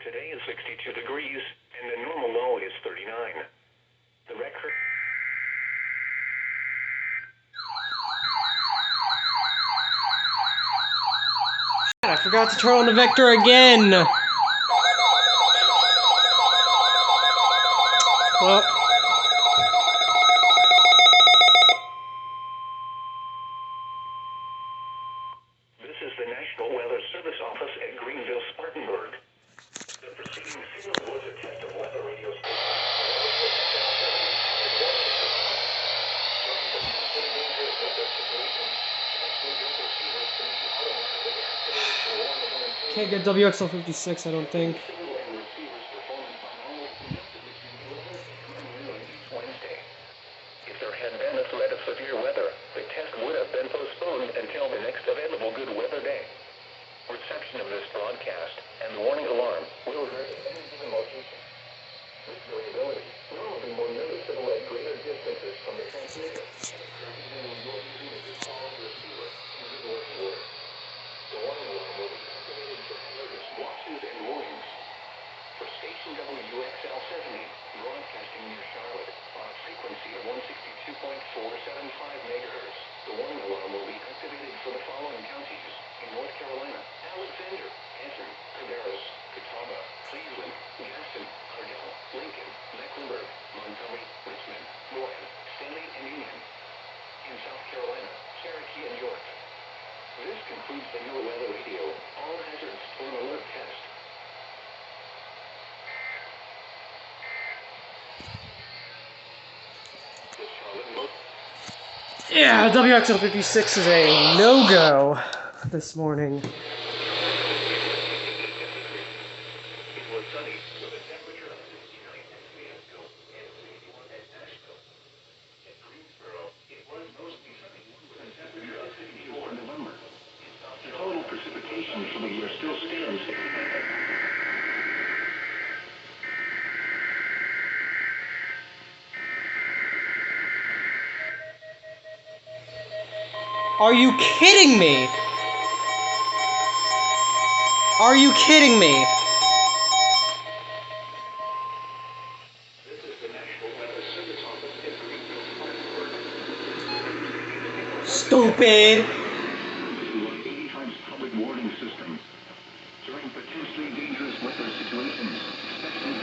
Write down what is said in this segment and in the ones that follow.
today is 62 degrees, and the normal low is 39. The record... I forgot to turn on the vector again! Well... This is the National Weather Service Office at Greenville, Spartanburg. The preceding signal was a test of weather radio stations. Can't get WXL 56, I don't think. If there had been a threat of severe weather, the test would have been postponed until the next available good weather day. Reception of this broadcast and the warning alarm will occur at any given location. This variability will be more noticeable at greater distances from the transmitter. The warning alarm will be activated for alerts, watches, and warnings. For station WXL 70, broadcasting near Charlotte on a frequency of 162.475 megahertz, the warning alarm will be activated for the following counties in North Carolina: Alexander, Canton, Cabarrus, Catawba, Cleveland, Gaston, Ardell, Lincoln, Mecklenburg, Montgomery, Richmond, Warren, Stanley, and Union. In South Carolina, Cherokee and York. This concludes the NOAA Weather Radio All Hazards Storm Alert Test. Yeah, WXL 56 is a no-go this morning. It was sunny with a temperature of 69 at Fayetteville and 61 at Nashville. At Greensboro, it was mostly sunny with a temperature of 54 in November. The total precipitation for the year still stands. Are you kidding me? Are you kidding me? This is the National Weather Service Office at Greenville, Spartanburg. Stupid! 80 times public warning system. During potentially dangerous weather situations, especially...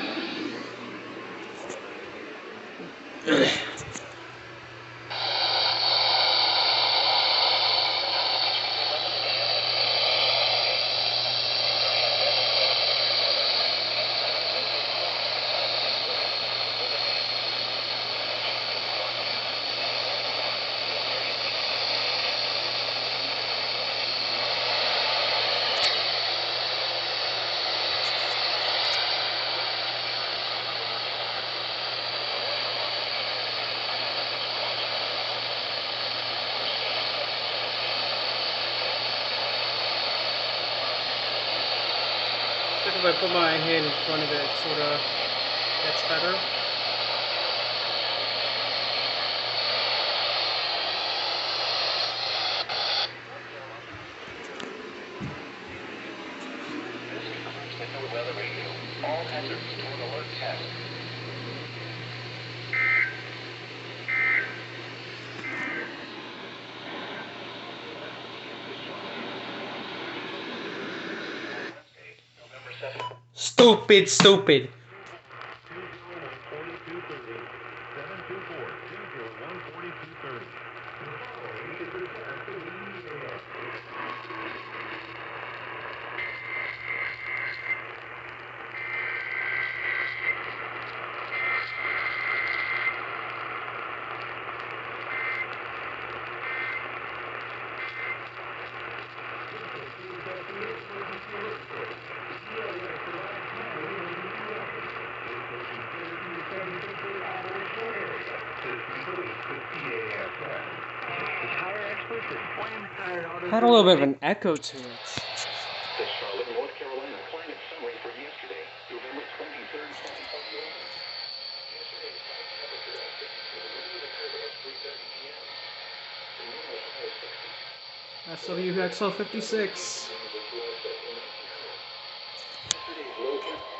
If I put my hand in front of it, it sort of gets better. This concludes the NOAA Weather Radio All Hazards Storm Alert Test. November 7th. Stupid, stupid. Had a little bit of an echo to it. The Charlotte, North Carolina climate summary for yesterday, November 23rd, 2021. Yesterday's high temperature at 52 degrees occurred at 3:30 p.m. The normal high is 60. SWXL 56. Yesterday's low temperature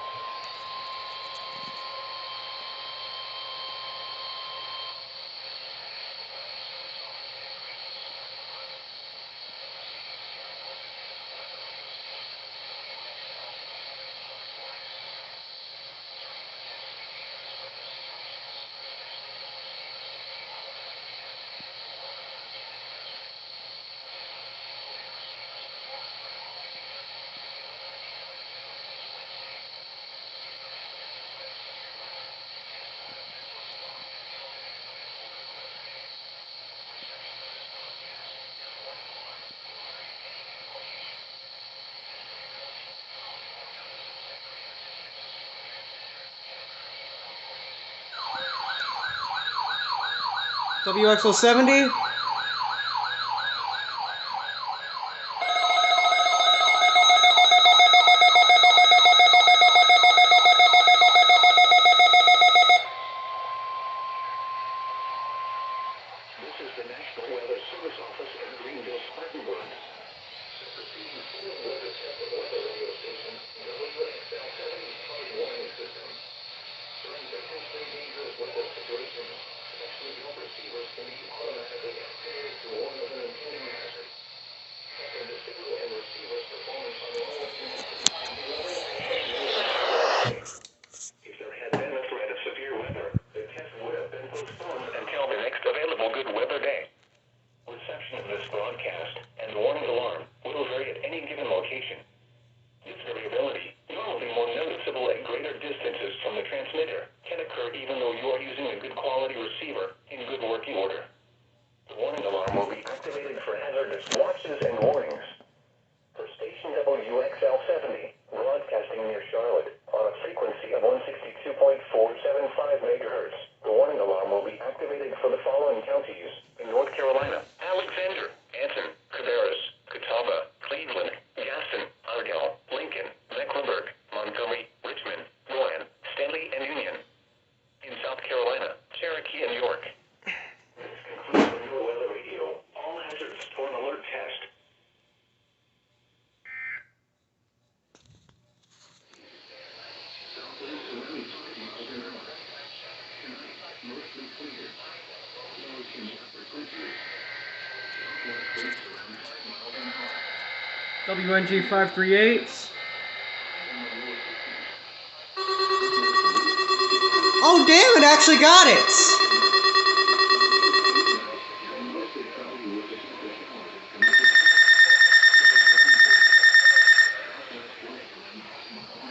WXL70. This is the National Weather Service Office in Greenville, Spartanburg. Superseding full weather test and weather radio station WXL70 hard warning system. During potentially dangerous weather situations, special belt receivers can be automatically activated to warn of an impending hazard. After the signal and receiver's performance on all units, the weather and news. If there had been a threat of severe weather, the test would have been postponed until the next available good weather day. Reception of this broadcast and warning alarm will vary at any given location. This variability, normally more noticeable at greater distances from the transmitter, can occur even though you are using a good quality receiver in good working order. The warning alarm will be activated for hazardous watches and warnings. For station WXL70, broadcasting near Charlotte on a frequency of 162.475 MHz, the warning alarm will be activated for the following counties in North Carolina: Alexander, Anson, Cabarrus, Catawba, Cleveland, Gaston, Argyle, Lincoln, Mecklenburg, Montgomery, Richmond, Rowan, Stanley, and Union. In South Carolina, Cherokee, and York. This concludes the New Weather Radio All Hazards Torn Alert Test. WNG 538. Oh damn, it actually got it!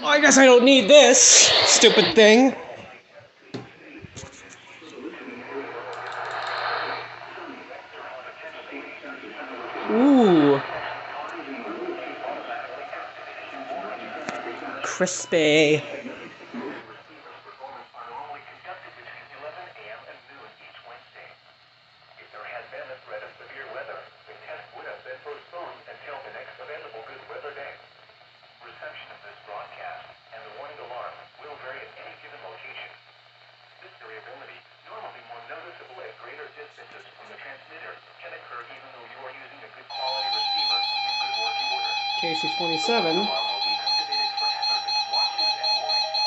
Oh, I guess I don't need this stupid thing. Ooh. Crispy. Reception of this broadcast and the warning alarm will vary at any given location. This variability, normally more noticeable at greater distances from the transmitter, can occur even though you are using a good quality receiver in good working order. KC-27. The alarm will be activated for hazardous watches and warnings.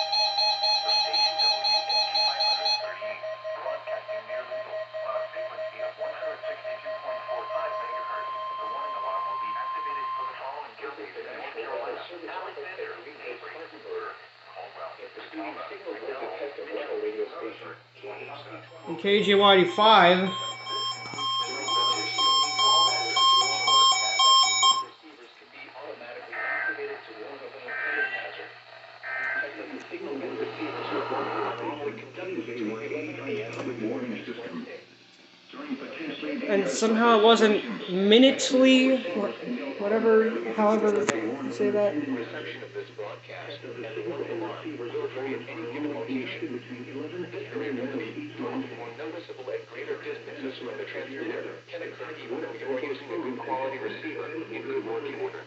For station WNG 538, broadcasting near Louisville on a frequency of 162.45 MHz, the warning alarm will be activated for the following counties in North Carolina: Alexander, Spartanburg, Caldwell, Catawba, radio station And KGYD5. And somehow it wasn't minutely, whatever, however you say that. Reception of this broadcast and the warning alarm will vary at any given location. This variability, normally more noticeable at greater distances from the transmitter, can occur even though you are using a good quality receiver in good working order.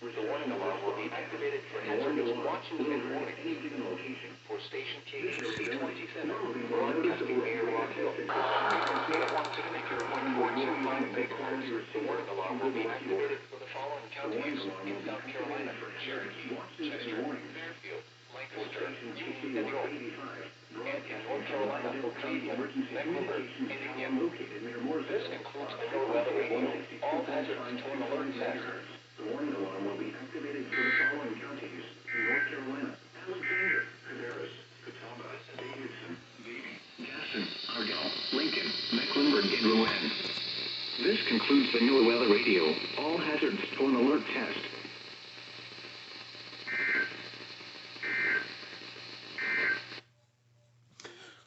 The warning alarm will be activated for hazardous watches and warnings. For station KC-27, broadcasting near Rock Hill, frequency of 162.425 MHz, the warning alarm will be activated for the following counties in South Carolina: Cherokee, Chester, Fairfield, Lancaster, Union, and York. And in North Carolina, Cleveland, Mecklenburg, and Union. This concludes the New Weather Radio All Hazards Torn Alert Test. The warning alarm will be activated for the following counties in North Carolina: Alexander, Cabarrus, Catawba, Davidson, Beatty, Gaston, Argyle, Lincoln, Mecklenburg, and Rowan. This concludes the New Weather Radio All Hazards Torn Alert Test.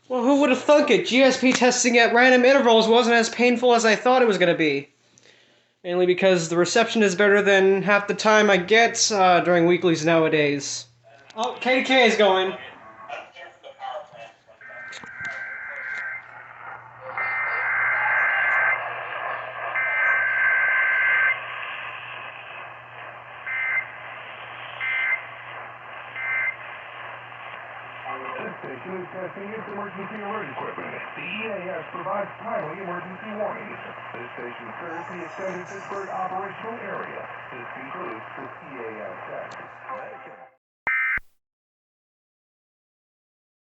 Well, who would have thunk it? GSP testing at random intervals wasn't as painful as I thought it was going to be. Mainly because the reception is better than half the time I get during weeklies nowadays. Oh, KDK is going. station is testing its emergency alert equipment. The EAS provides timely emergency warnings. This station serves the extended Pittsburgh operational area. This concludes this EAS